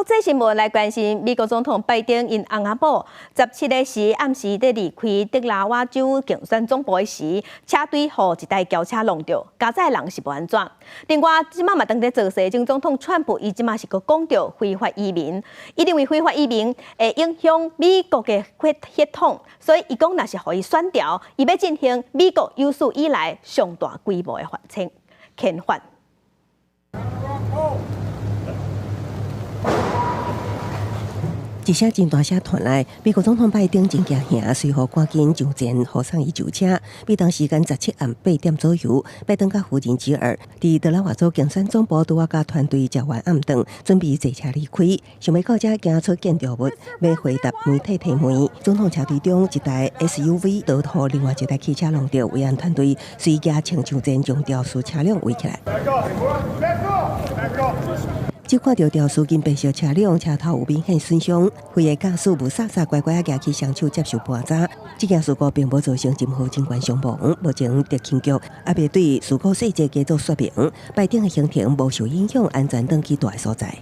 国际新闻来关心，美国总统拜登因翁仔某17日时暗时在离开德拉瓦州竞选总部时，车队和一台轿车弄着，加载人是无安全。另外，即马嘛当在做事，前总统川普伊即马是佮讲着非法移民，伊认为非法移民会影响美国嘅血统，所以伊讲若是互伊选调，伊要进行美国有史以来上大规模嘅遣返。一声真大声传来，美国总统拜登真惊吓，随后赶紧上前护送伊上车。美当时间17暗8点左右，拜登甲夫人吉尔伫德拉瓦州竞选总部拄啊甲团队食完暗顿，准备坐车离开。想要到这行出建筑物，要回答媒体提问。总统车队中一台 SUV 倒拖另外一台汽车弄着，维安团队随驾请上前将肇事车辆围起来。就看到肇事金白色车辆车头有明显损伤，非个驾驶无傻傻乖乖举起双手接受盘查。这件事故并无造成任何警官伤亡。目前特勤局也未对事故细节加做说明。拜登的行程无受影响，安全登去大所在。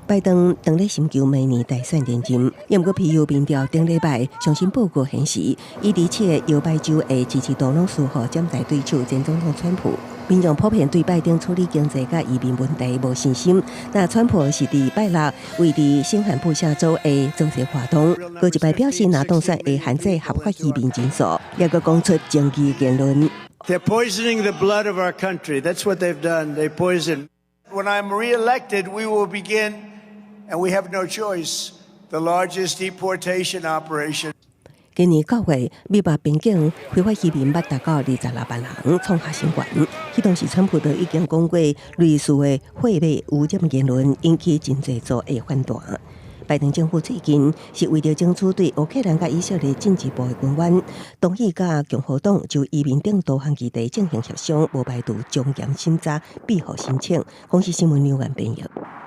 拜登当咧寻求明年大选连任，不过皮尤民调顶礼拜上新报告显示，伊伫切摇摆州的支持度拢输予潜在对手前总统川普。民众普遍对拜登处理经济甲移民问题无信心。那川普是伫拜六为伫新罕布夏州的造势活动，高一摆表示，若当选会限制合法移民人数，也个讲出争议言论。They're poisoning the blood of our country. That's what they've done. They poison. When I'm re-elected, we will begin, and we have no choice, the largest deportation operation. 今年9月，美国边境非法移民捌达到26万人，创下新高。迄当时，川普都已经讲过类似的贿赂污染言论，引起真侪组的反弹。拜登政府最近是为了争取对乌克兰甲以色列政治部的官员，同意甲共和党就移民等多项议题进行协商，无排除将严审查庇护申请。公司新闻neuwan编译。